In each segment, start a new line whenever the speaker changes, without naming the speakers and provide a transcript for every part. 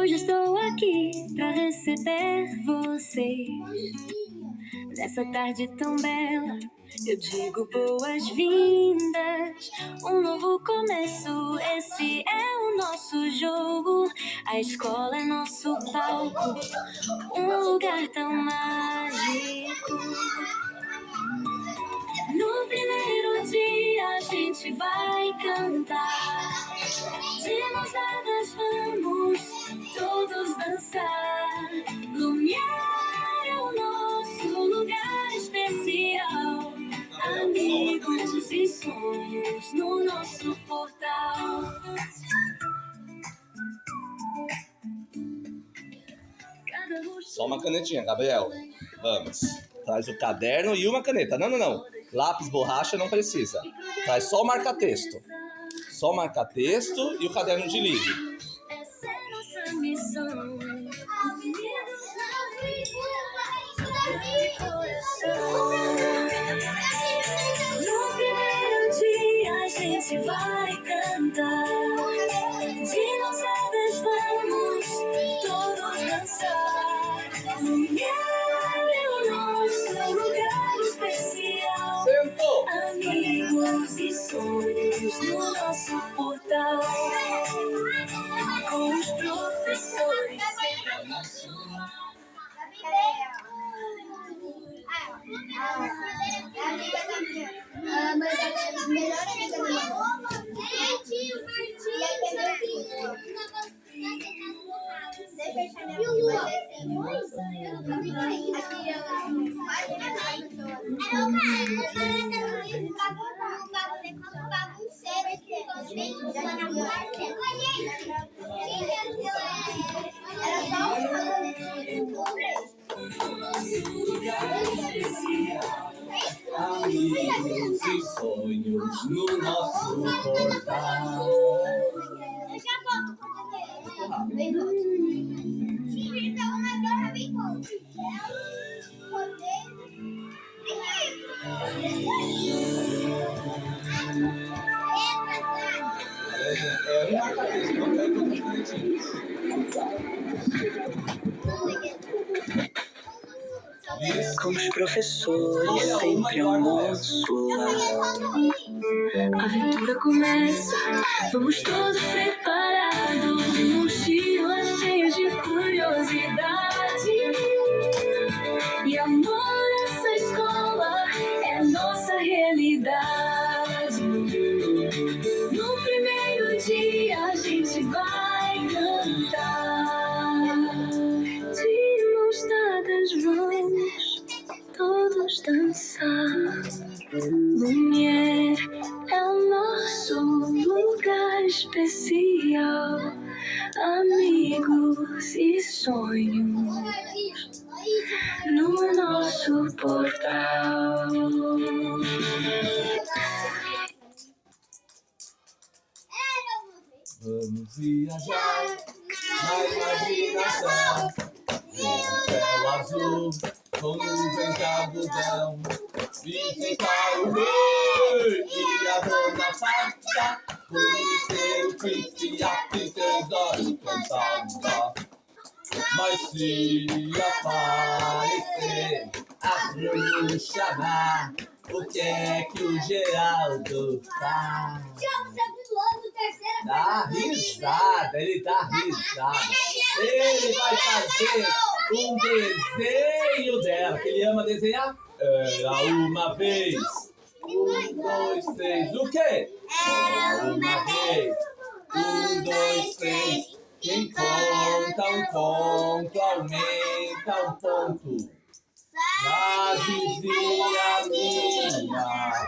Hoje estou aqui pra receber vocês. Nessa tarde tão bela, eu digo boas-vindas. Um novo começo, esse é o nosso jogo. A escola é nosso palco, um lugar tão mágico. No primeiro dia a gente vai cantar. De mãos dadas vamos todos dançar. Lumiar é o nosso lugar especial. Amigos e sonhos no nosso portal.
Só uma canetinha, Gabriel. Vamos. Traz o caderno e uma caneta. Não. Lápis, borracha não precisa. Traz só o marca-texto. Só o marca-texto e o caderno de livro.
Essa é nossa missão. No primeiro dia a gente vai cantar. De mãos dadas vamos todos dançar. Mulher é o nosso lugar especial.
Sentou!
Amigos e sonhos no nosso portal. Com os professores sempre ao nosso lado.
Amigos e sonhos no nosso portal.
Eu já volto com bem volto. Então, mas eu já vim volto.
É um marca-texto, não tem muitas canetinhas.
Com os professores sempre ao nosso lado. A aventura começa, vamos todos preparados. Mochila cheia de curiosidade e amor. Essa escola é nossa realidade. No primeiro dia a gente vai cantar. De mãos dadas vamos todos dançar. Lumière é o nosso lugar especial. Amigos e sonhos no nosso portal.
Vamos viajar na imaginação. Um céu azul com nuvens de algodão. Visitar o rei e a dona Fada. Conhecer o príncipe e a princesa encantada. Mas se aparecer a Bruno chamar, o que é que o Geraldo faz? Dá risada, ele dá risada. Ele vai fazer um desenho dela, que ele ama desenhar. Era uma vez. 1, 2, 3. O quê? Era uma vez. 1, 2, 3. Quem conta um conto aumenta um ponto. Já dizia minha.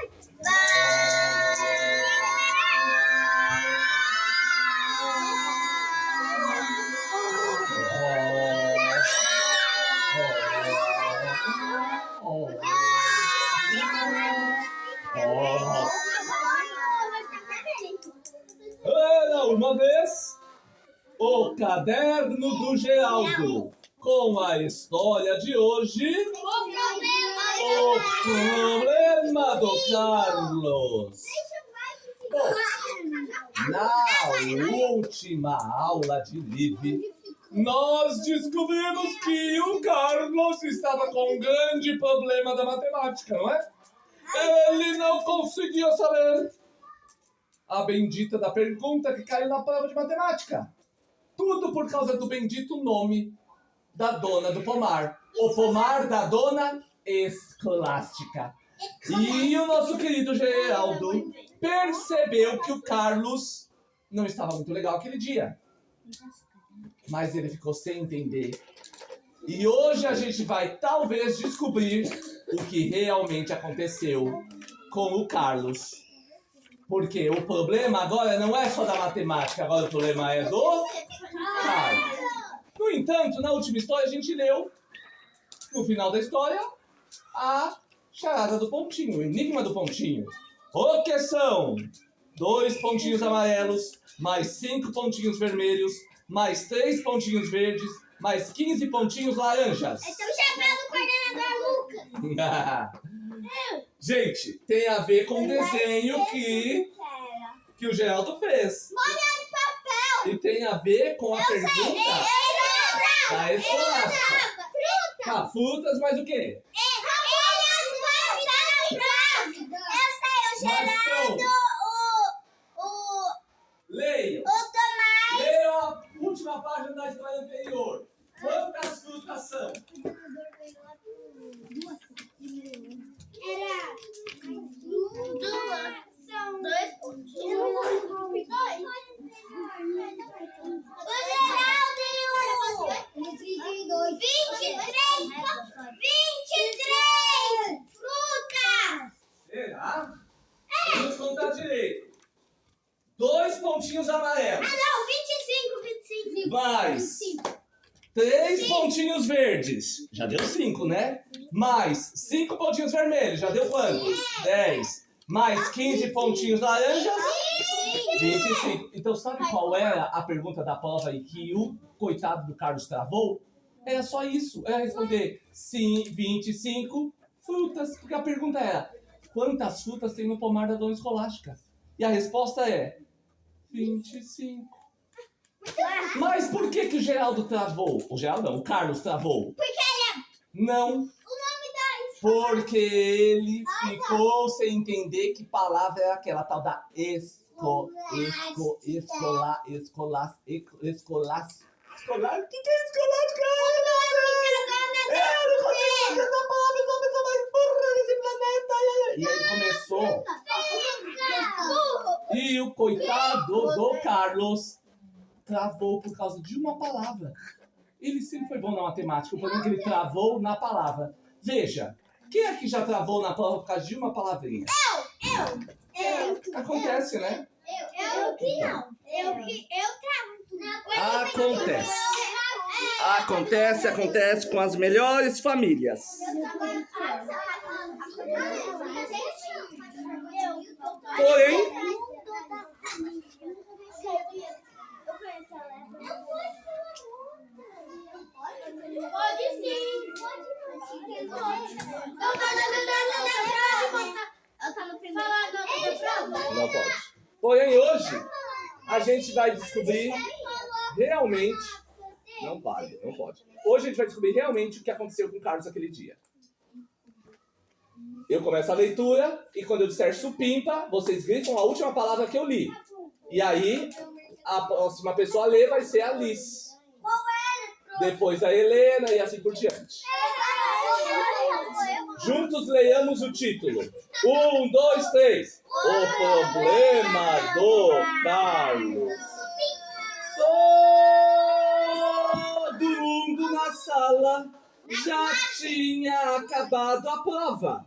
Era uma vez o caderno do Geraldo, com a história de hoje, o problema do Carlos. Bom, na última aula de livre, nós descobrimos que o Carlos estava com um grande problema da matemática, não é? Ele não conseguia saber a bendita da pergunta que caiu na prova de matemática. Tudo por causa do bendito nome da dona do pomar. O pomar da dona Escolástica. E o nosso querido Geraldo percebeu que o Carlos não estava muito legal aquele dia. Mas ele ficou sem entender. E hoje a gente vai talvez descobrir o que realmente aconteceu com o Carlos. Porque o problema agora não é só da matemática, agora o problema é do Carlos. No entanto, na última história a gente leu, no final da história, a charada do pontinho, o enigma do pontinho. O que são 2 pontinhos amarelos, mais 5 pontinhos vermelhos, mais 3 pontinhos verdes, mais 15 pontinhos laranjas.
Esse é o chapéu do coordenador Lucas.
Gente, tem a ver com o desenho que o Geraldo fez.
Molha de papel.
E tem a ver com a pergunta da Escolástica. Ah, frutas, mas o quê?
Eu sei, o Geraldo,
Leio.
o Tomás.
Leia a última página da história anterior. Quantas frutas são?
Era duas. São 2 pontinhos. O Geraldo e o 23 frutas.
Será? Vamos contar direito. 2 pontinhos amarelos.
Não, 25.
Mais 3 pontinhos verdes. Já deu 5, né? Mais 5 pontinhos vermelhos. Já deu quanto? 10. Mais 15 pontinhos laranjas. 25. Então sabe qual era a pergunta da prova e que o coitado do Carlos travou? Era só isso. Era responder sim, 25 frutas. Porque a pergunta era: quantas frutas tem no pomar da dona Escolástica? E a resposta é 25. Mas por que o Geraldo travou? O Geraldo não, o Carlos travou.
Porque ele é
Não,
o nome da
porque ele ficou sem entender que palavra era aquela tal da escolar. O que é escolástica? Eu não consigo essa palavra, eu sou a pessoa mais burra desse planeta. E aí ele começou. E o coitado do Carlos travou por causa de uma palavra. Ele sempre foi bom na matemática, o problema é que ele travou na palavra. Veja, quem aqui já travou na prova por causa de uma palavrinha?
Eu.
Acontece, né?
Eu que não. Eu travo.
Acontece com as melhores famílias. Porém,
Pode sim.
não pode. Porém, hoje, a gente vai descobrir realmente... Não pode. Hoje a gente vai descobrir realmente o que aconteceu com o Carlos aquele dia. Eu começo a leitura e quando eu disser supimpa, vocês gritam a última palavra que eu li. E aí, a próxima pessoa a ler vai ser a Liz. Depois a Helena e assim por diante. Juntos leiamos o título. 1, 2, 3. O problema do Carlos. Todo mundo na sala já tinha acabado a prova.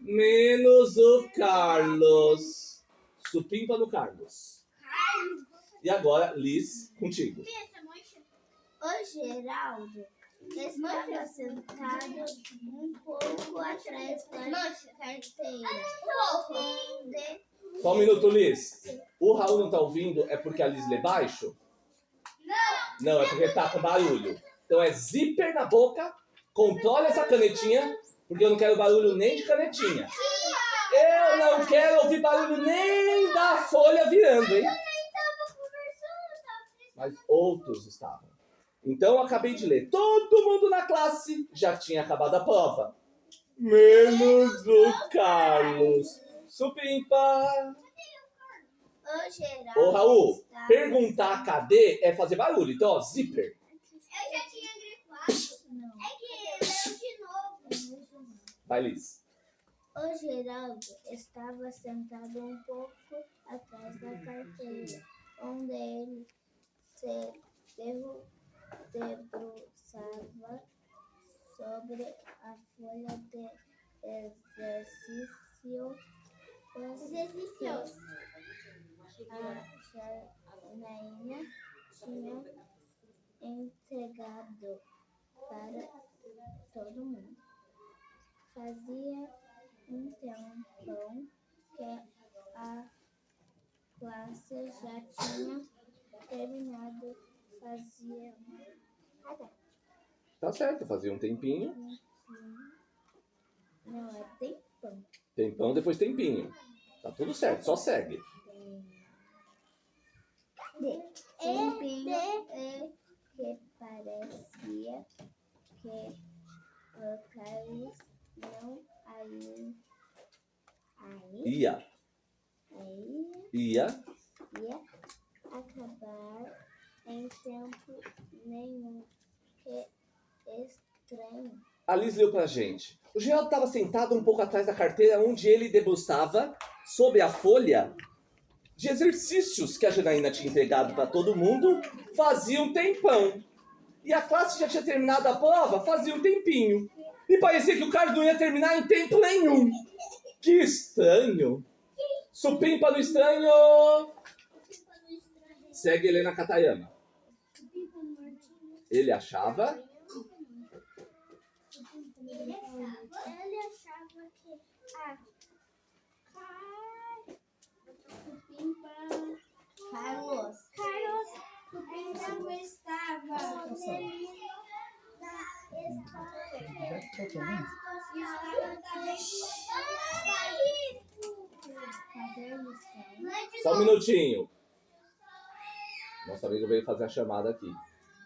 Menos o Carlos. Supimpa no Carlos. E agora, Liz, contigo.
O Geraldo estava sentado um pouco atrás da carteira.
Só um minuto, Liz. O Raul não tá ouvindo, é porque a Liz lê baixo? Não, é porque tá com barulho. Então é zíper na boca, controle essa canetinha, porque eu não quero barulho nem de canetinha. Eu não quero ouvir barulho nem da folha virando, hein? Mas outros estavam. Então, eu acabei de ler. Todo mundo na classe já tinha acabado a prova. Menos o Carlos. Supimpa.
O Geraldo.
Ô, Raul,
estava
perguntar cadê é fazer barulho. Então, ó, zíper.
Eu já tinha grifado. Não. É que leu de novo.
Vai, Liz.
O Geraldo estava sentado um pouco atrás da carteira, onde ele se debruçava sobre a folha de exercício. A Janaína tinha entregado para todo mundo. Fazia um tempão que a classe já tinha terminado. Fazia
Tá certo, fazia um tempinho.
não é tempão.
Tempão, depois tempinho. Tá tudo certo, só segue.
Tempinho que parecia que o Carlos não
Ia.
ia acabar em tempo nenhum. Que estranho.
A Liz leu pra gente. O Geraldo estava sentado um pouco atrás da carteira onde ele debruçava sobre a folha de exercícios que a Janaína tinha entregado para todo mundo. Fazia um tempão. E a classe já tinha terminado a prova fazia um tempinho. E parecia que o Carlos não ia terminar em tempo nenhum. Que estranho. Supimpa no estranho. Segue Helena Katayama. Ele achava
que Carlos não estava
Só um minutinho. Nosso amigo veio fazer a chamada aqui.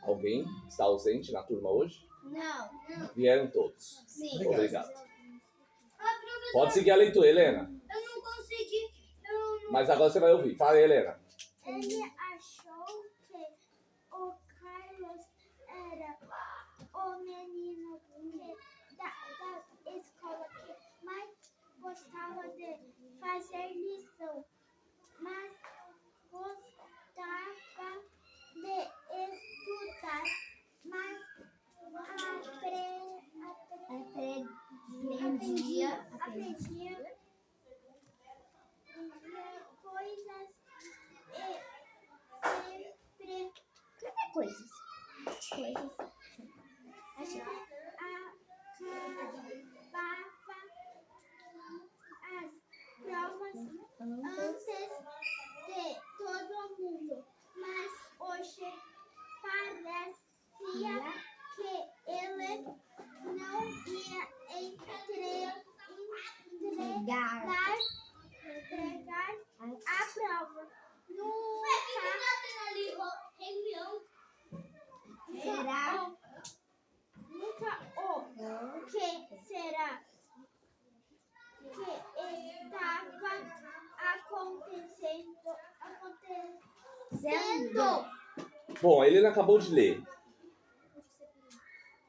Alguém está ausente na turma hoje?
Não.
Vieram todos.
Sim.
Obrigado. Pode seguir a leitura, Helena.
Eu não consegui.
Mas agora você vai ouvir. Fala aí, Helena.
Ele achou que o Carlos era o menino da escola que mais gostava de fazer lição, mas gostava de estudar, mas aprendia coisas e sempre coisas. Acabava as provas antes de todo mundo, mas hoje parecia que ele não ia entregar a prova. Nunca o que será que estava acontecendo.
Bom, a Helena acabou de ler.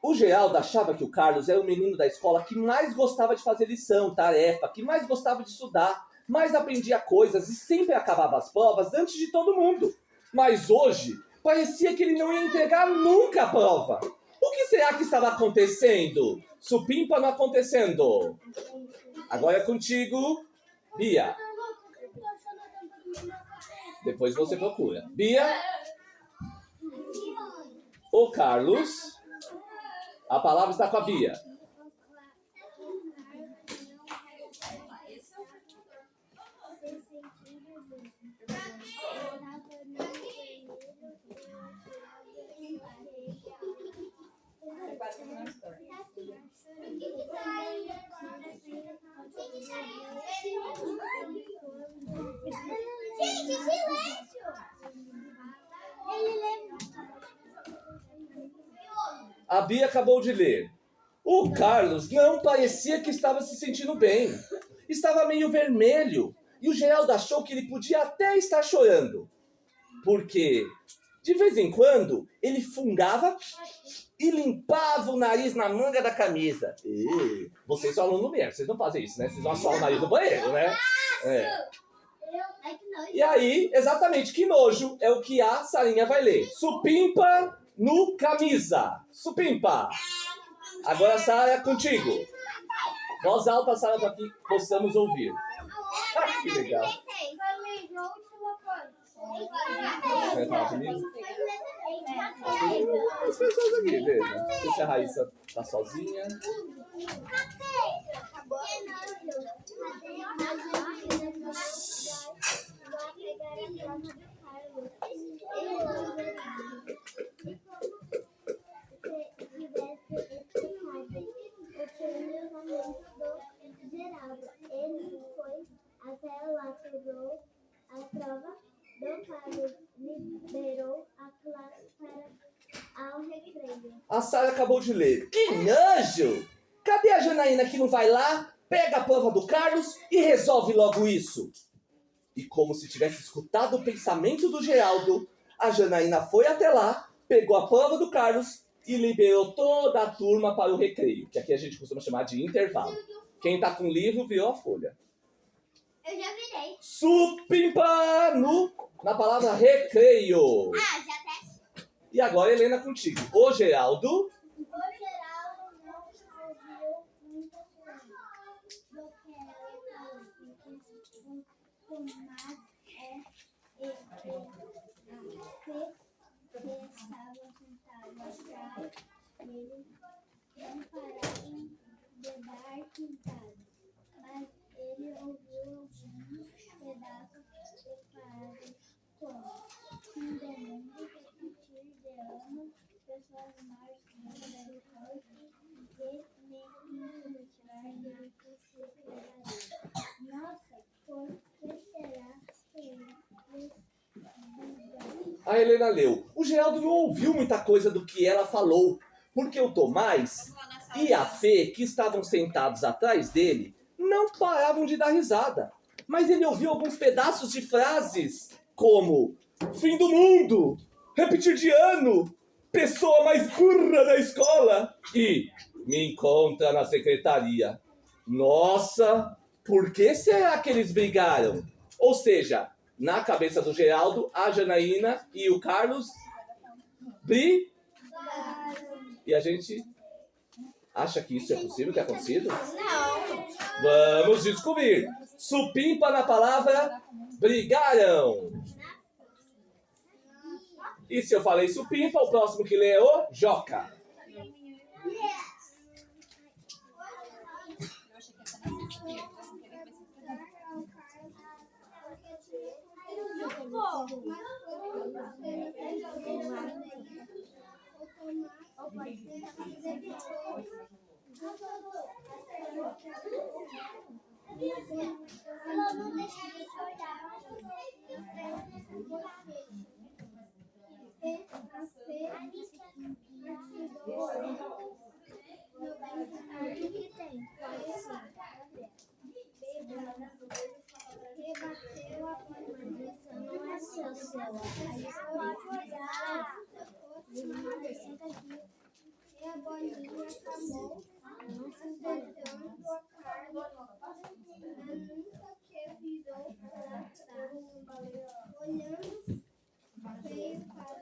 O Geraldo achava que o Carlos era o menino da escola que mais gostava de fazer lição, tarefa, que mais gostava de estudar, mais aprendia coisas e sempre acabava as provas antes de todo mundo. Mas hoje, parecia que ele não ia entregar nunca a prova. O que será que estava acontecendo? Supimpa não acontecendo. Agora é contigo, Bia. Depois você procura. Bia. O Carlos. A palavra está com a Bia.
Gente, silêncio! Ele lembra.
A Bia acabou de ler. O Carlos não parecia que estava se sentindo bem. Estava meio vermelho. E o Geraldo achou que ele podia até estar chorando. Porque, de vez em quando, ele fungava e limpava o nariz na manga da camisa. Vocês são aluno mesmo, vocês não fazem isso, né? Vocês vão assoar o nariz no banheiro, né? E aí, exatamente, que nojo é o que a Sarinha vai ler. Supimpa no camisa. Supimpa. Agora, Sara, contigo. Voz alta, Sara, para que possamos ouvir. Ah, que legal. Vai falar comigo? As pessoas aqui, veja. Não sei se a Raíssa tá sozinha.
Ele foi até lá, pegou a prova do Carlos, liberou a classe para ao recreio.
A Sara acabou de ler. Que nojo! Cadê a Janaína que não vai lá, pega a prova do Carlos e resolve logo isso? E como se tivesse escutado o pensamento do Geraldo, a Janaína foi até lá, pegou a prova do Carlos e liberou toda a turma para o recreio, que aqui a gente costuma chamar de intervalo. Quem tá com o livro virou a folha.
Eu já virei.
Supimpa na palavra recreio.
Já até.
E agora, Helena, contigo. O Geraldo.
O Geraldo não ouviu muita coisa do que ela falou, porque o Tomás estava sentado atrás dele, não parava de dar pintadas, mas ele ouviu alguns pedaços de frase como fim do mundo, repetir de ano, pessoas mais do corpo, e nem retirar de Nossa, por que será que eles
A Helena leu. O Geraldo não ouviu muita coisa do que ela falou, porque o Tomás e a Fê, que estavam sentados atrás dele, não paravam de dar risada. Mas ele ouviu alguns pedaços de frases, como fim do mundo, repetir de ano, pessoa mais burra da escola e me encontra na secretaria. Nossa, por que será que eles brigaram? Ou seja, na cabeça do Geraldo, a Janaína e o Carlos brigaram. E a gente acha que isso é possível ter acontecido?
Não.
Vamos descobrir. Supimpa na palavra brigaram. E se eu falei supimpa, o próximo que lê é o Joca.
E a bolinha acabou acertando a Carla. Ela nunca que virou para trás, olhando feio para o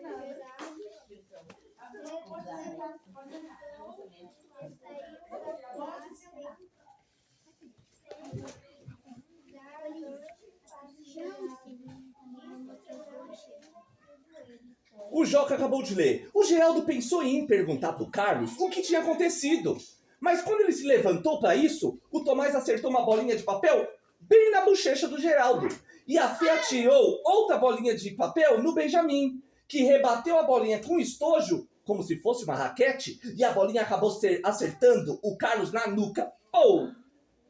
Geraldo. E saiu da classe
O Joca acabou de ler. O Geraldo pensou em perguntar pro Carlos o que tinha acontecido. Mas quando ele se levantou para isso, o Tomás acertou uma bolinha de papel bem na bochecha do Geraldo. E a Fê atirou outra bolinha de papel no Benjamin, que rebateu a bolinha com estojo, como se fosse uma raquete, e a bolinha acabou acertando o Carlos na nuca. Oh!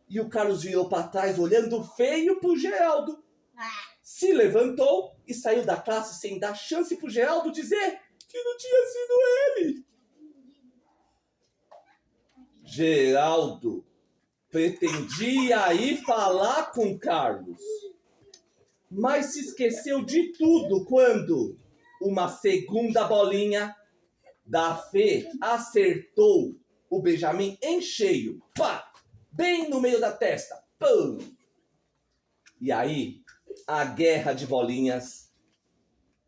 E o Carlos virou para trás, olhando feio pro Geraldo. Se levantou e saiu da classe sem dar chance pro Geraldo dizer que não tinha sido ele. Geraldo pretendia ir falar com Carlos, mas se esqueceu de tudo quando uma segunda bolinha da Fê acertou o Benjamin em cheio. Pá! Bem no meio da testa. Pum! E aí, a guerra de bolinhas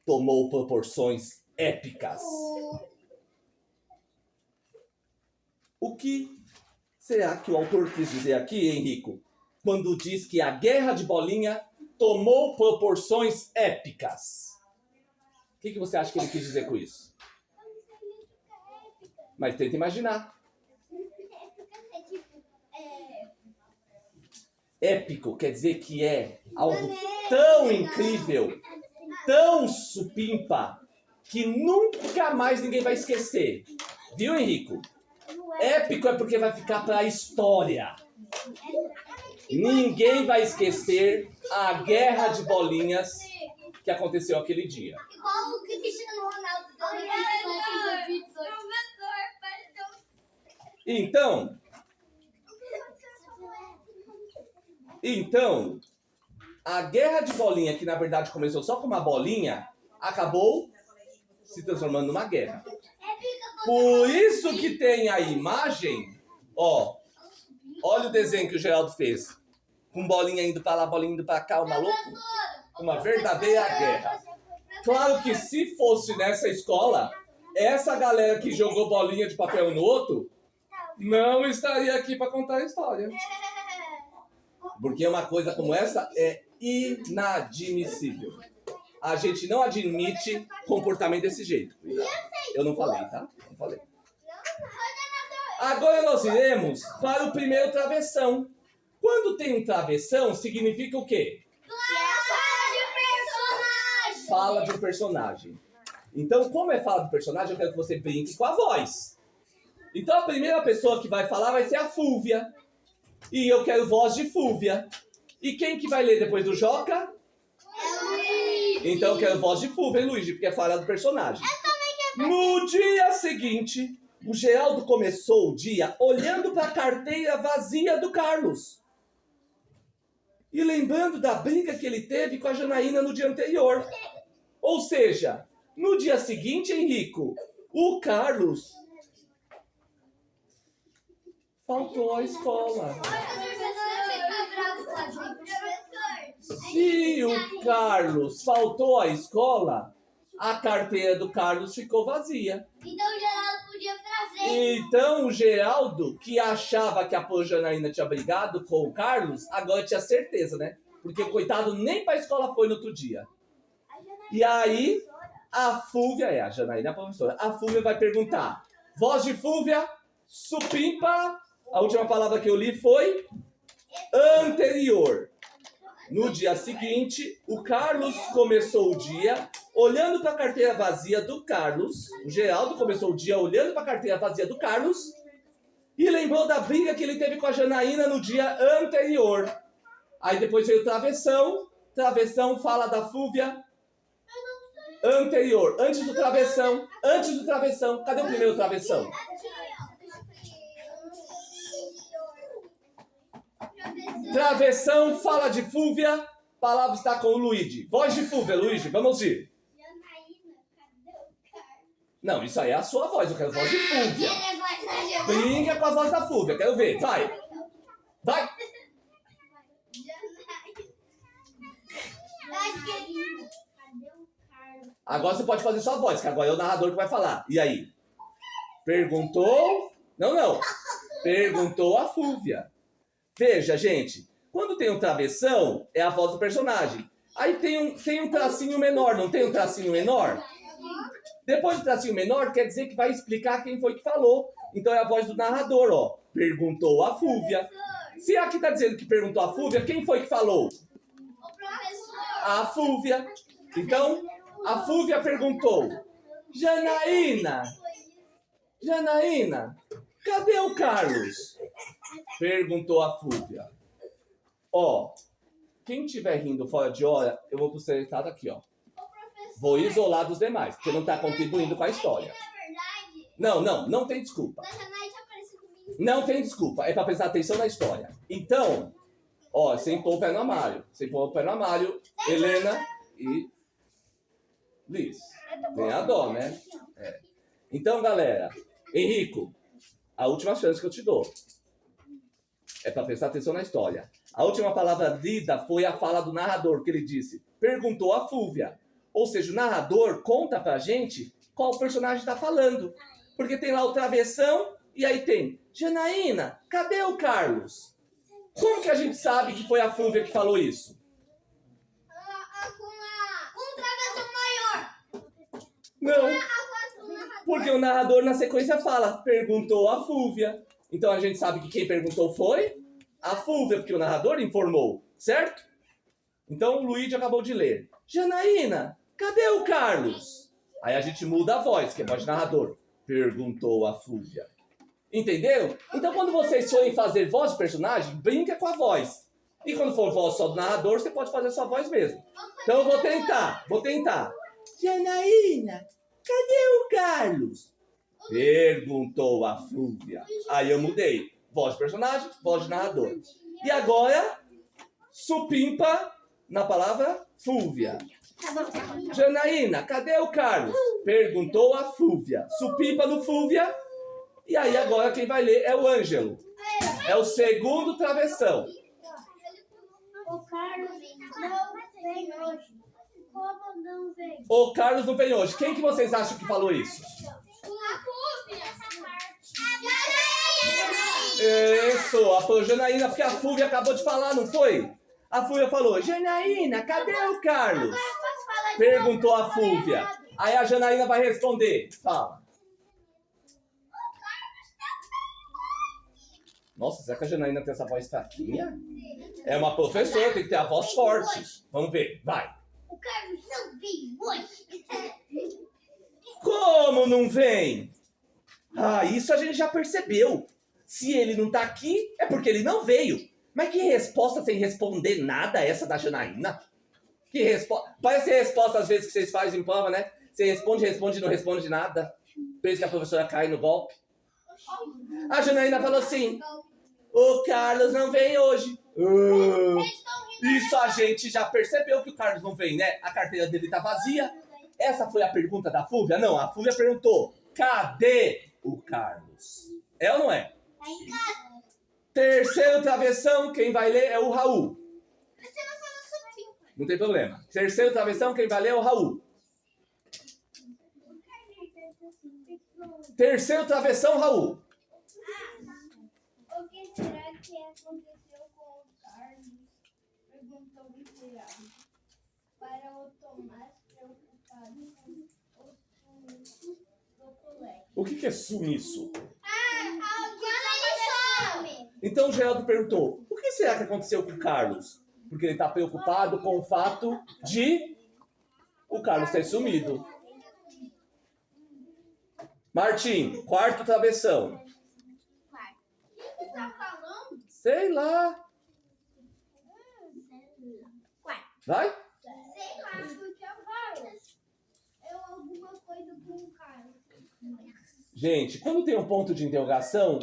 tomou proporções épicas. O que será que o autor quis dizer aqui, Henrico, quando diz que a guerra de bolinha tomou proporções épicas? O que você acha que ele quis dizer com isso? Mas tenta imaginar. Épico quer dizer que é algo tão incrível, tão supimpa, que nunca mais ninguém vai esquecer. Viu, Henrico? Épico é porque vai ficar para a história. Ninguém vai esquecer a guerra de bolinhas que aconteceu aquele dia.
Igual o Cristiano Ronaldo.
Então, a guerra de bolinha, que na verdade começou só com uma bolinha, acabou se transformando numa guerra. Por isso que tem a imagem, ó, olha o desenho que o Geraldo fez. Com bolinha indo pra lá, bolinha indo pra cá, o maluco. Uma verdadeira guerra. Claro que se fosse nessa escola, essa galera que jogou bolinha de papel no outro, não estaria aqui pra contar a história. Porque uma coisa como essa é inadmissível. A gente não admite comportamento desse jeito. Eu não falei, tá? Não falei. Agora nós iremos para o primeiro travessão. Quando tem um travessão, significa o quê? Fala de um personagem. Então, como é fala de personagem, eu quero que você brinque com a voz. Então, a primeira pessoa que vai falar vai ser a Fúvia. E eu quero voz de Fúvia. E quem que vai ler depois do Joca?
É Luigi.
Então, eu quero voz de Fúvia, hein, Luigi? Porque é fala do personagem.
Eu também quero.
No dia seguinte, o Geraldo começou o dia olhando para a carteira vazia do Carlos. E lembrando da briga que ele teve com a Janaína no dia anterior. Ou seja, no dia seguinte, Henrico, o Carlos faltou à escola. Se o Carlos faltou à escola, a carteira do Carlos ficou vazia.
Então o Geraldo podia trazer.
Então o Geraldo, que achava que a Janaína tinha brigado com o Carlos, agora tinha certeza, né? Porque o coitado nem pra escola foi no outro dia. E aí, a Fúvia, a Janaína é a professora, a Fúvia vai perguntar: voz de Fúvia, supimpa, a última palavra que eu li foi anterior. No dia seguinte, o Carlos começou o dia olhando para a carteira vazia do Carlos. O Geraldo começou o dia olhando para a carteira vazia do Carlos e lembrou da briga que ele teve com a Janaína no dia anterior. Aí depois veio o travessão. Travessão fala da Fúvia. Anterior, antes do travessão. Antes do travessão. Cadê o primeiro travessão? Travessão, fala de Fúvia, palavra está com o Luigi. Voz de Fúvia, Luigi, vamos ir.
Janaína, cadê o Carlos?
Não, isso aí é a sua voz, eu quero voz de Fúvia. Brinca com a voz da Fúvia, quero ver, vai. Vai. Agora você pode fazer sua voz, que agora é o narrador que vai falar. E aí? Perguntou? Não. Perguntou a Fúvia. Veja, gente, quando tem um travessão, é a voz do personagem. Aí tem um tracinho menor, não tem um tracinho menor? Depois do tracinho menor, quer dizer que vai explicar quem foi que falou. Então é a voz do narrador, ó. Perguntou a Fúvia. Se aqui tá dizendo que perguntou a Fúvia, quem foi que falou?
O professor.
A Fúvia. Então, a Fúvia perguntou: Janaína, cadê o Carlos? Perguntou a Fúvia. Ó, quem estiver rindo fora de hora, eu vou pro selecionado aqui, ó. Vou isolar dos demais, porque não tá contribuindo com a história.
Na verdade,
Não tem desculpa.
a Janaína já apareceu comigo
Não tem desculpa, é pra prestar atenção na história. Então, ó, sem pôr o pé no armário. Sem pôr o pé no armário, Helena e Liz. Tem a dó, né? É. Então, galera, Henrico, a última chance que eu te dou é pra prestar atenção na história. A última palavra lida foi a fala do narrador, que ele disse, perguntou a Fúvia. Ou seja, o narrador conta pra gente qual personagem tá falando. Porque tem lá o travessão e aí tem, Janaína, cadê o Carlos? Como que a gente sabe que foi a Fúvia que falou isso?
Com um travessão maior.
Não, porque o narrador na sequência fala, perguntou a Fúvia. Então a gente sabe que quem perguntou foi a Fúvia, porque o narrador informou, certo? Então o Luigi acabou de ler. Janaína, cadê o Carlos? Aí a gente muda a voz, que é a voz de narrador. Perguntou a Fúvia. Entenderam? Então quando vocês forem fazer voz de personagem, brinca com a voz. E quando for voz só do narrador, você pode fazer a sua voz mesmo. Então eu vou tentar. Janaína, cadê o Carlos? Perguntou a Fúvia. Aí eu mudei. Voz de personagem, voz de narrador. E agora, supimpa na palavra Fúvia. Janaína, cadê o Carlos? Perguntou a Fúvia. Supimpa no Fúvia. E aí agora quem vai ler é o Ângelo. É o segundo travessão.
O Carlos não vem hoje. Como não vem?
O Carlos não vem hoje. Quem que vocês acham que falou isso? Isso, a Janaína, porque a Fúvia acabou de falar, não foi? A Fúvia falou, Janaína, cadê o Carlos? Perguntou a Fúvia. Aí a Janaína vai responder. Fala. Nossa, será que a Janaína tem essa voz fraquinha? É uma professora, tem que ter a voz forte. Vamos ver, vai.
O Carlos não vem hoje.
Como não vem? Ah, isso a gente já percebeu. Se ele não tá aqui, é porque ele não veio. Mas que resposta sem responder nada essa da Janaína? Que resposta? Parece resposta às vezes que vocês fazem em prova, né? Você responde e não responde nada. Pensa que a professora cai no golpe. A Janaína falou assim, o Carlos não vem hoje. Isso a gente já percebeu que o Carlos não vem, né? A carteira dele tá vazia. Essa foi a pergunta da Fúvia? Não, a Fúvia perguntou, cadê o Carlos? É ou não é? Terceiro travessão, quem vai ler é o Raul. Não tem problema. Terceiro travessão, quem vai ler é o Raul. Terceiro travessão, Raul.
O que será que aconteceu com o Carlos? Perguntou o Geraldo. Para o Tomás preocupado com o sumiço do colégio.
O que é sumiço?
Quando ele some.
Então o Geraldo perguntou, o que será que aconteceu com o Carlos? Porque ele está preocupado com o fato de o Carlos ter sumido. Martim, quarto travessão.
O que tá falando?
Sei lá. Vai?
Sei lá, porque é o Carlos. É alguma coisa com o Carlos.
Gente, quando tem um ponto de interrogação,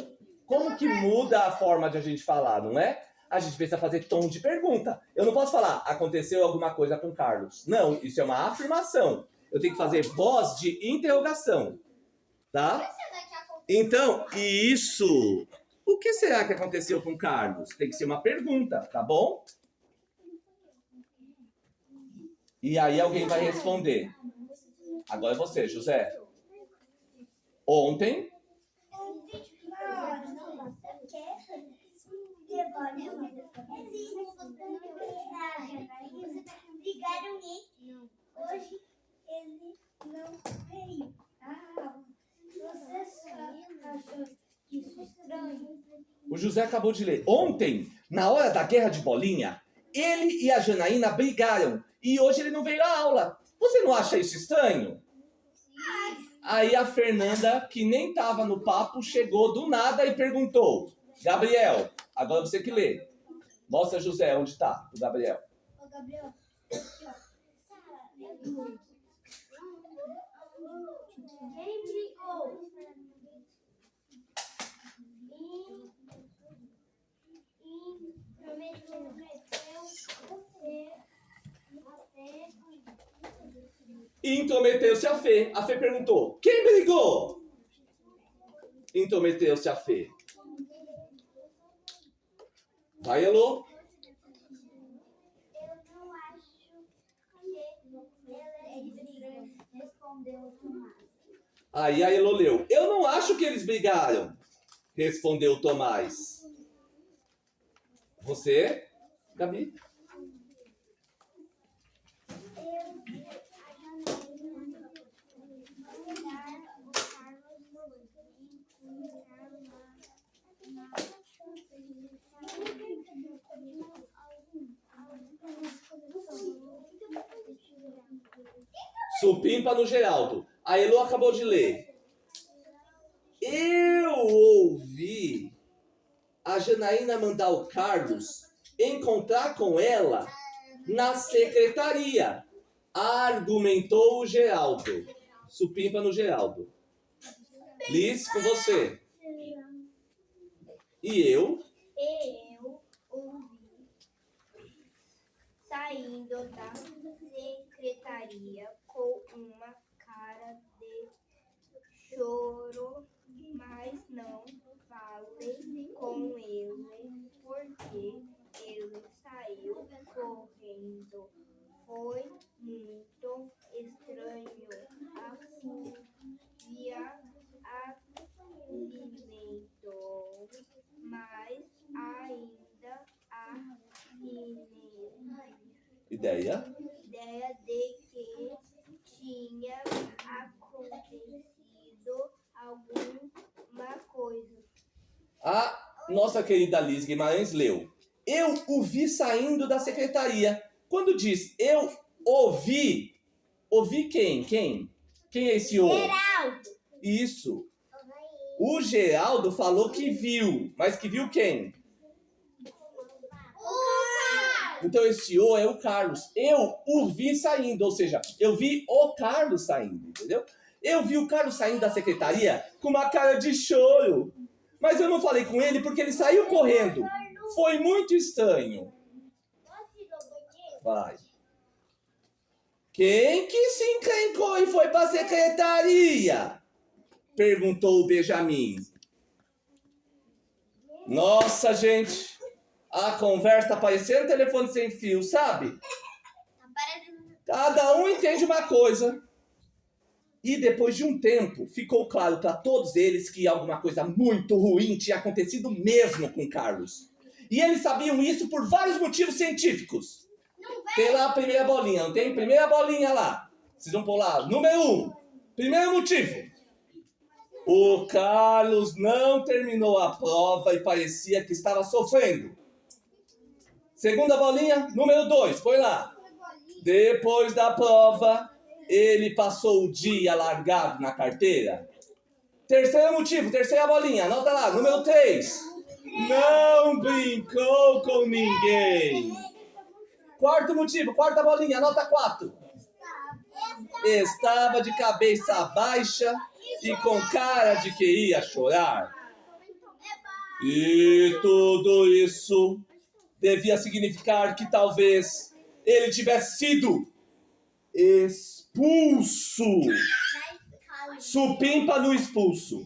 como que muda a forma de a gente falar, não é? A gente precisa fazer tom de pergunta. Eu não posso falar, aconteceu alguma coisa com o Carlos. Não, isso é uma afirmação. Eu tenho que fazer voz de interrogação. Tá? Então, isso. O que será que aconteceu com o Carlos? Tem que ser uma pergunta, tá bom? E aí alguém vai responder. Agora é você, José. Ontem.
Ligaram ele. Hoje ele não veio. Você achou isso estranho?
O José acabou de ler. Ontem, na hora da guerra de bolinha, ele e a Janaína brigaram. E hoje ele não veio à aula. Você não acha isso estranho? Aí a Fernanda, que nem estava no papo, chegou do nada e perguntou. Gabriel, agora você que lê. Mostra, José, onde está o Gabriel.
Ô, Gabriel, aqui, ó. Quem brigou?
Intrometeu-se a Fê. A Fê perguntou, quem brigou? Intrometeu-se a Fê. Vai, Elô.
Eu não acho que eles respondeu o Tomás.
Aí a Elô leu. Eu não acho que eles brigaram, respondeu Tomás. Você, Gabi? Supimpa no Geraldo. A Elô acabou de ler. Eu ouvi a Janaína mandar o Carlos encontrar com ela na secretaria. Argumentou o Geraldo. Supimpa no Geraldo. Liz, com você. E eu?
Eu ouvi saindo da secretaria com uma cara de choro, mas não falei com ele porque ele saiu correndo. Foi muito estranho. A Fúvia alimentou, mas ainda
Ideia?
ideia de que tinha acontecido alguma coisa.
A nossa querida Liz Guimarães leu. Eu o vi saindo da secretaria. Quando diz eu ouvi, ouvi quem? Quem é esse o?
Geraldo!
Isso. O Geraldo falou que viu, mas que viu quem? Então esse o é o Carlos. Eu o vi saindo, ou seja, eu vi o Carlos saindo, entendeu? Eu vi o Carlos saindo da secretaria com uma cara de choro. Mas eu não falei com ele porque ele saiu correndo. Foi muito estranho. Vai. Quem que se encrencou e foi pra secretaria? Perguntou o Benjamin. Nossa, gente. A conversa tá parecendo telefone sem fio, sabe? Cada um entende uma coisa. E depois de um tempo, ficou claro para todos eles que alguma coisa muito ruim tinha acontecido mesmo com Carlos. E eles sabiam isso por vários motivos científicos. Tem lá a primeira bolinha, não tem? Primeira bolinha lá. Vocês vão pôr lá. Número 1. Primeiro motivo. O Carlos não terminou a prova e parecia que estava sofrendo. Segunda bolinha, número 2. Põe lá. Depois da prova, ele passou o dia largado na carteira. Terceiro motivo, terceira bolinha, anota lá, número 3. Não brincou com ninguém. Quarto motivo, quarta bolinha, nota 4. Estava de cabeça baixa e com cara de que ia chorar. E tudo isso devia significar que talvez ele tivesse sido expulso. Supimpa no expulso.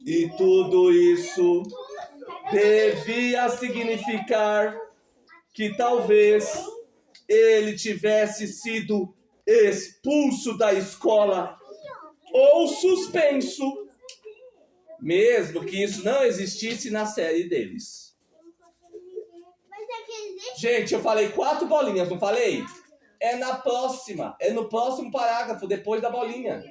E tudo isso devia significar que talvez ele tivesse sido expulso da escola ou suspenso, mesmo que isso não existisse na série deles. Gente, eu falei 4 bolinhas, não falei? É na próxima, é no próximo parágrafo, depois da bolinha.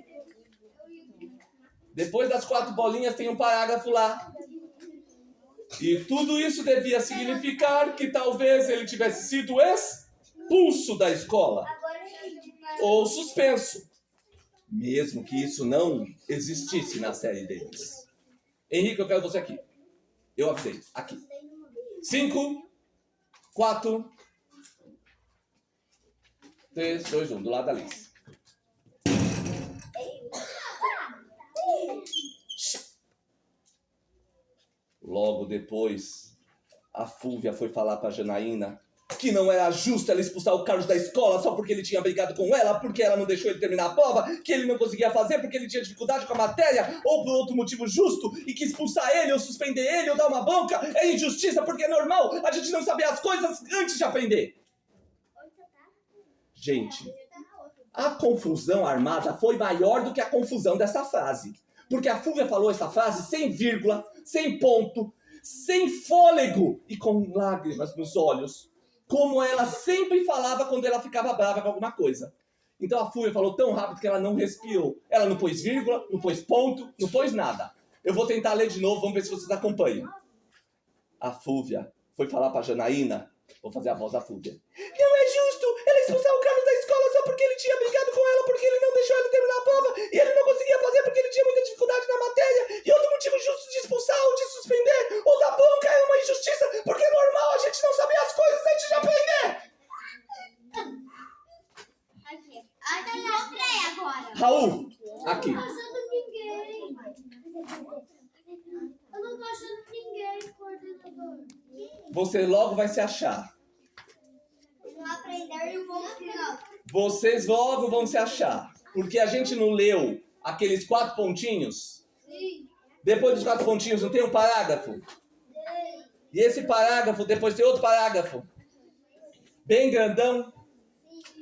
Depois das 4 bolinhas tem um parágrafo lá. E tudo isso devia significar que talvez ele tivesse sido expulso da escola ou suspenso, mesmo que isso não existisse na série deles. Henrique, eu quero você aqui. Eu avisei. Aqui. 5, 4, 3, 2, 1. Do lado da Liz. Logo depois, a Fúvia foi falar para a Janaína que não era justo ela expulsar o Carlos da escola só porque ele tinha brigado com ela, porque ela não deixou ele terminar a prova, que ele não conseguia fazer porque ele tinha dificuldade com a matéria, ou por outro motivo justo, e que expulsar ele, ou suspender ele, ou dar uma bronca, é injustiça, porque é normal a gente não saber as coisas antes de aprender. Gente, a confusão armada foi maior do que a confusão dessa frase. Porque a Fúvia falou essa frase sem vírgula, sem ponto, sem fôlego e com lágrimas nos olhos. Como ela sempre falava quando ela ficava brava com alguma coisa. Então a Fúvia falou tão rápido que ela não respirou. Ela não pôs vírgula, não pôs ponto, não pôs nada. Eu vou tentar ler de novo, vamos ver se vocês acompanham. A Fúvia foi falar pra Janaína. Vou fazer a voz da Fúvia. Não é justo ela expulsar o Carlos da escola só porque ele tinha brigado com ela, porque ele não deixou ela terminar a prova, e ele não conseguia fazer porque ele tinha muita dificuldade na matéria, e outro motivo justo de expulsar ou de suspender ou dar bronca é uma injustiça, porque é normal a gente não saber as coisas antes de aprender.
Aqui. Encontrei agora.
Raul, aqui.
Eu não tô achando ninguém. Eu não tô achando ninguém, coordenador.
Você logo vai se achar.
Vamos aprender e vamos final.
Vocês logo vão se achar. Porque a gente não leu aqueles 4 pontinhos?
Sim.
Depois dos 4 pontinhos não tem um parágrafo? E esse parágrafo, depois tem outro parágrafo. Bem grandão.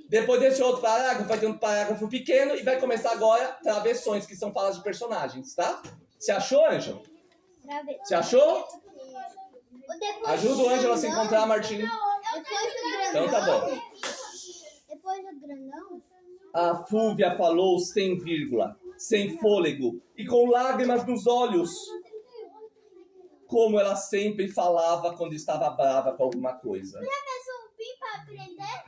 Depois desse outro parágrafo, vai ter um parágrafo pequeno e vai começar agora travessões, que são falas de personagens, tá? Você achou, Ângelo? Você achou? Ajuda o Ângelo a se encontrar, Martinho. Então tá bom.
Depois do grandão.
A Fúvia falou sem vírgula, sem fôlego e com lágrimas nos olhos. Como ela sempre falava quando estava brava com alguma coisa.
Supimpa aprender?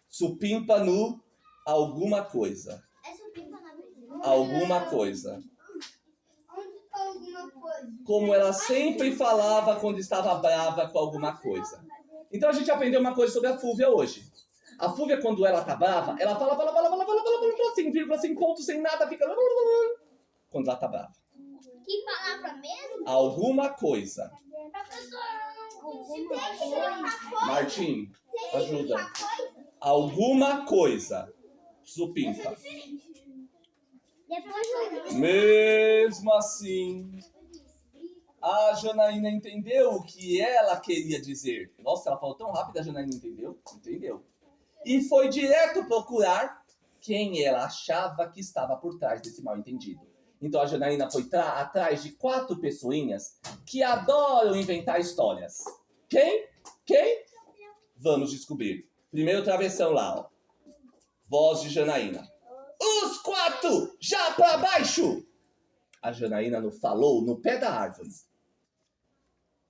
Supimpa no alguma coisa.
É supimpa na aprender?
Alguma coisa.
Onde tá alguma coisa?
Como ela sempre falava quando estava brava com alguma coisa. Então a gente aprendeu uma coisa sobre a Fúvia hoje. A Fúvia, quando ela tá brava, ela fala, sem vírgula, sem ponto, sem nada, fica... Quando ela tá brava.
Que palavra mesmo?
Alguma coisa.
Professor, eu não consigo. Tem que colocar coisa.
Martim, ajuda.
Coisa?
Alguma coisa. Supimpa.
Depois
Mesmo assim, a Janaína entendeu o que ela queria dizer. Nossa, ela falou tão rápido, a Janaína entendeu? Entendeu. E foi direto procurar quem ela achava que estava por trás desse mal-entendido. Então a Janaína foi atrás de 4 pessoinhas que adoram inventar histórias. Quem? Vamos descobrir. Primeiro travessão lá, ó. Voz de Janaína. Os 4, já pra baixo! A Janaína não falou no pé da árvore.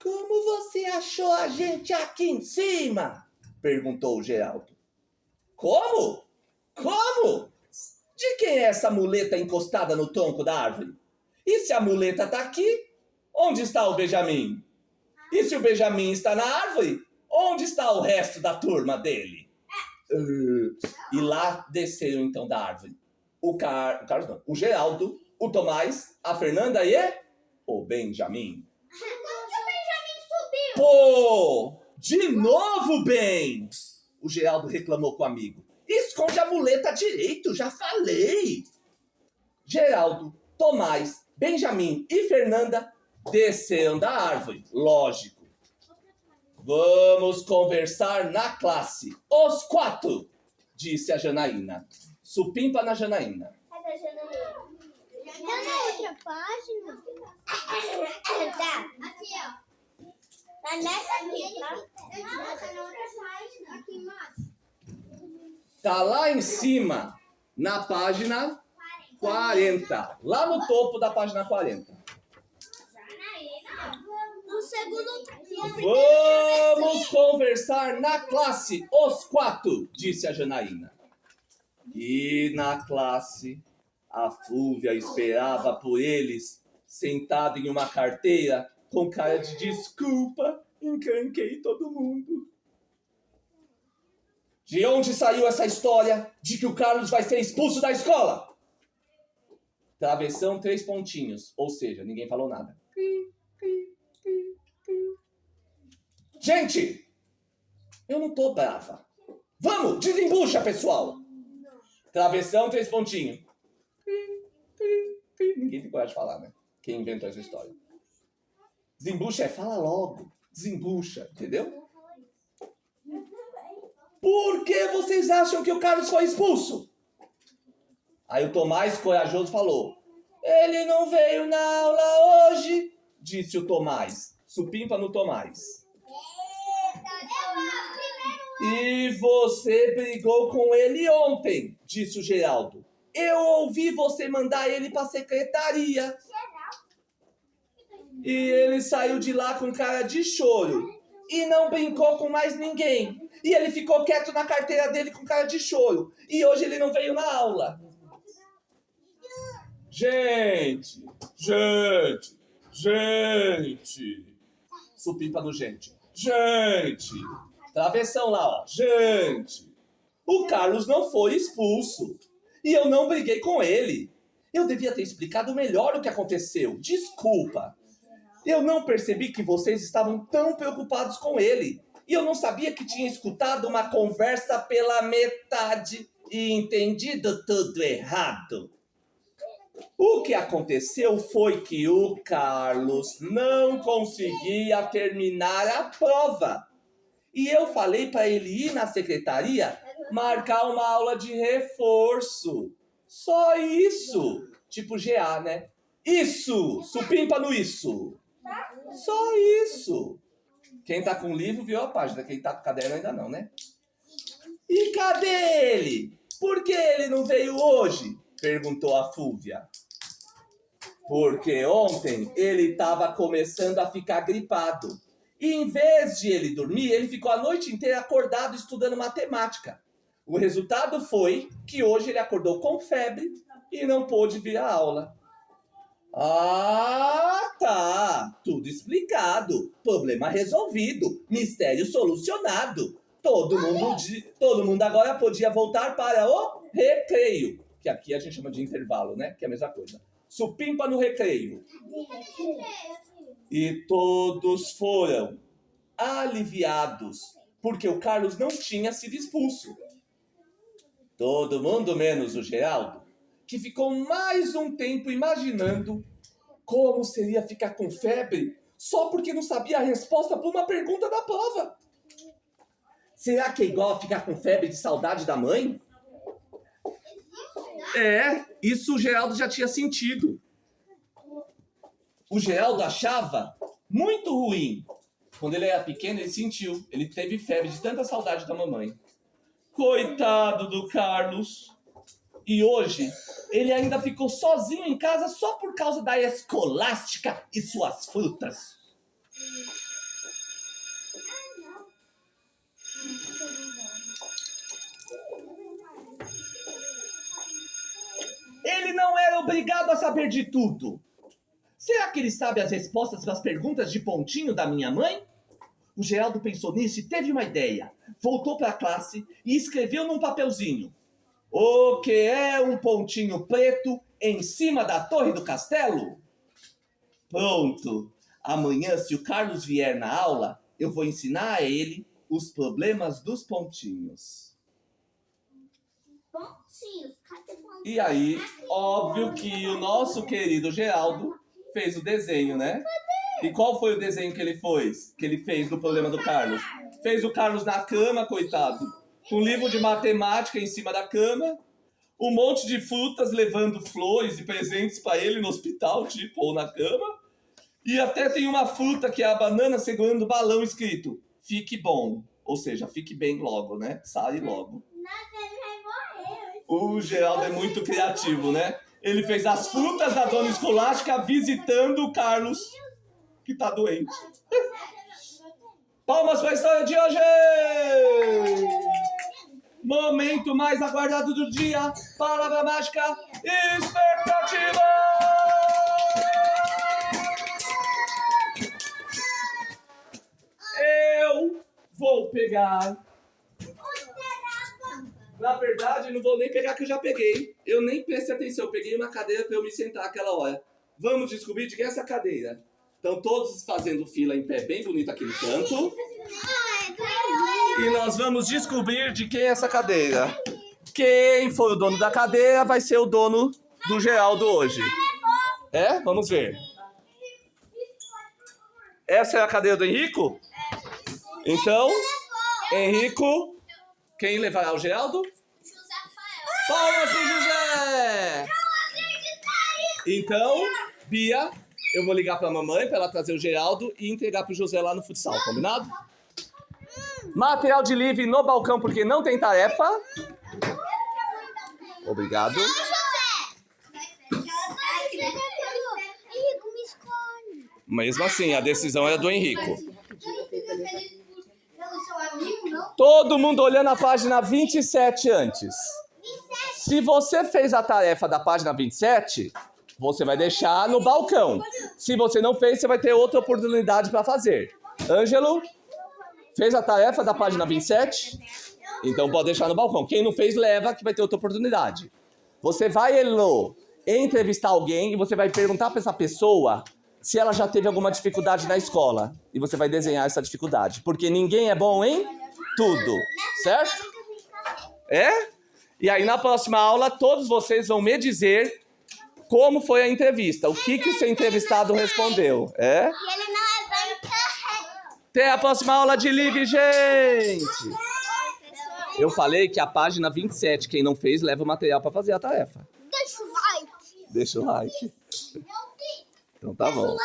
Como você achou a gente aqui em cima? Perguntou o Geraldo. Como? De quem é essa muleta encostada no tronco da árvore? E se a muleta tá aqui, onde está o Benjamin? E se o Benjamin está na árvore, onde está o resto da turma dele? E lá desceram então da árvore. Carlos não. O Geraldo, o Tomás, a Fernanda e o Benjamin.
o Benjamin subiu.
Pô! De novo, Ben! O Geraldo reclamou com o amigo. Esconde a muleta direito, já falei! Geraldo, Tomás, Benjamin e Fernanda desceram da árvore. Lógico. Vamos conversar na classe. Os 4, disse a Janaína. Supimpa na Janaína.
Cadê a Janaína? Tá na outra página? Tá. Aqui, ó. Tá nessa aqui, tá? Tá na outra página. Aqui embaixo.
Tá lá em cima, na página 40. Lá no topo da página 40.
No segundo...
Vamos conversar na classe, os 4, disse a Janaína. E na classe, a Fúvia esperava por eles, sentada em uma carteira, com cara de desculpa, encrenquei todo mundo. De onde saiu essa história de que o Carlos vai ser expulso da escola? Travessão 3 pontinhos, ou seja, ninguém falou nada. Gente, Eu não tô brava. Vamos, desembucha, pessoal. Travessão, 3 pontinhos. Ninguém tem coragem de falar, né? Quem inventou essa história. Desembucha é fala logo. Desembucha, entendeu? Por que vocês acham que o Carlos foi expulso? Aí o Tomás, corajoso, falou: ele não veio na aula hoje, disse o Tomás. Supimpa no Tomás. E você brigou com ele ontem, disse o Geraldo. Eu ouvi você mandar ele para a secretaria. E ele saiu de lá com cara de choro. E não brincou com mais ninguém. E ele ficou quieto na carteira dele com cara de choro. E hoje ele não veio na aula. Gente. Supimpa no gente. Gente. Travessão lá, ó. Gente. O Carlos não foi expulso. E eu não briguei com ele. Eu devia ter explicado melhor o que aconteceu. Desculpa. Eu não percebi que vocês estavam tão preocupados com ele. E eu não sabia que tinha escutado uma conversa pela metade e entendido tudo errado. O que aconteceu foi que o Carlos não conseguia terminar a prova. E eu falei para ele ir na secretaria marcar uma aula de reforço. Só isso. Tipo GA, né? Isso! Supimpa no isso. Só isso. Quem tá com o livro viu a página. Quem tá com o caderno ainda não, né? E cadê ele? Por que ele não veio hoje? Perguntou a Fúvia. Porque ontem ele estava começando a ficar gripado. E em vez de ele dormir, ele ficou a noite inteira acordado estudando matemática. O resultado foi que hoje ele acordou com febre e não pôde vir à aula. Ah, tá. Tudo explicado. Problema resolvido. Mistério solucionado. Todo mundo agora podia voltar para o recreio. Que aqui a gente chama de intervalo, né? Que é a mesma coisa. Supimpa no recreio. E todos foram aliviados, porque o Carlos não tinha sido expulso. Todo mundo menos o Geraldo, que ficou mais um tempo imaginando como seria ficar com febre só porque não sabia a resposta para uma pergunta da prova. Será que é igual a ficar com febre de saudade da mãe? É, isso o Geraldo já tinha sentido. O Geraldo achava muito ruim. Quando ele era pequeno, ele sentiu. Ele teve febre de tanta saudade da mamãe. Coitado do Carlos. E hoje, ele ainda ficou sozinho em casa só por causa da Escolástica e suas frutas. Ele não era obrigado a saber de tudo. Será que ele sabe as respostas para as perguntas de pontinho da minha mãe? O Geraldo pensou nisso e teve uma ideia. Voltou para a classe e escreveu num papelzinho: o que é um pontinho preto em cima da torre do castelo? Pronto. Amanhã, se o Carlos vier na aula, eu vou ensinar a ele os problemas dos pontinhos.
Pontinhos? Cadê pontinhos?
E aí, óbvio que o nosso querido Geraldo fez o desenho, né? E qual foi o desenho que ele fez do problema do Carlos? Fez o Carlos na cama, coitado, com um livro de matemática em cima da cama, um monte de frutas levando flores e presentes para ele no hospital, tipo, ou na cama. E até tem uma fruta que é a banana segurando o balão escrito: fique bom. Ou seja, fique bem logo, né? Sai logo. O Geraldo é muito criativo, né? Ele fez as frutas da dona Escolástica visitando o Carlos, que tá doente. Palmas para a história de hoje! Momento mais aguardado do dia. Palavra mágica, expectativa! Eu vou pegar... Na verdade, não vou nem pegar que eu já peguei. Eu nem prestei atenção. Eu peguei uma cadeira para eu me sentar aquela hora. Vamos descobrir de quem é essa cadeira. Estão todos fazendo fila em pé, bem bonito aqui no canto. E nós vamos descobrir de quem é essa cadeira. Quem for o dono da cadeira vai ser o dono do Geraldo hoje. É? Vamos ver. Essa é a cadeira do Henrico? Então, Henrico, quem levará o Geraldo?
José Rafael.
Palmas pro José! Então, Bia, eu vou ligar pra mamãe pra ela trazer o Geraldo e entregar pro José lá no futsal, combinado? Material de livre no balcão porque não tem tarefa. Obrigado.
Henrico, me escolhe.
Mesmo assim, a decisão era do Henrico.
Pelo seu amigo, não?
Todo mundo olhando a página 27 antes. Se você fez a tarefa da página 27, você vai deixar no balcão. Se você não fez, você vai ter outra oportunidade para fazer. Ângelo, fez a tarefa da página 27? Então pode deixar no balcão. Quem não fez, leva, que vai ter outra oportunidade. Você vai, Elo, entrevistar alguém e você vai perguntar para essa pessoa se ela já teve alguma dificuldade na escola. E você vai desenhar essa dificuldade. Porque ninguém é bom em tudo, certo? É? E aí na próxima aula, todos vocês vão me dizer como foi a entrevista. O que o seu entrevistado respondeu. É?
E ele não é branco.
Até a próxima aula de livre, gente! Eu falei que a página 27, quem não fez, leva o material para fazer a tarefa.
Deixa o like.
Deixa o like. Então tá bom.